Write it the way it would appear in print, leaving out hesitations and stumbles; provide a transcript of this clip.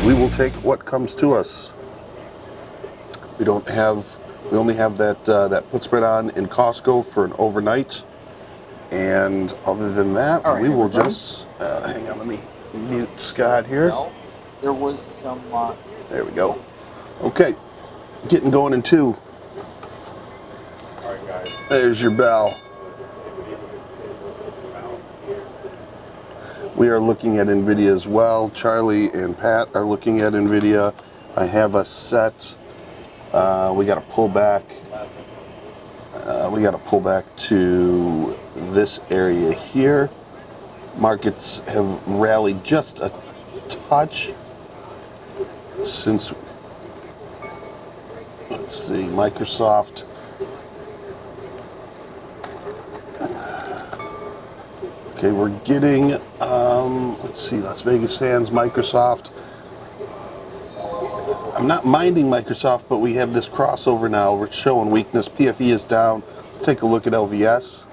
we will take what comes to us. We only have that put spread on in Costco for an overnight. And other than that, All right, we will everybody. just, hang on, let me mute Scott here. Well, there was some. There we go. Okay, getting going in 2. Alright guys. There's your bell. We are looking at NVIDIA as well. Charlie and Pat are looking at NVIDIA. I have us set. We got to pull back. We got to pull back to this area here. Markets have rallied just a touch since, let's see, Microsoft. Okay, we're getting, let's see, Las Vegas Sands, Microsoft. I'm not minding Microsoft, but we have this crossover now. We're showing weakness. PFE is down. Let's take a look at LVS.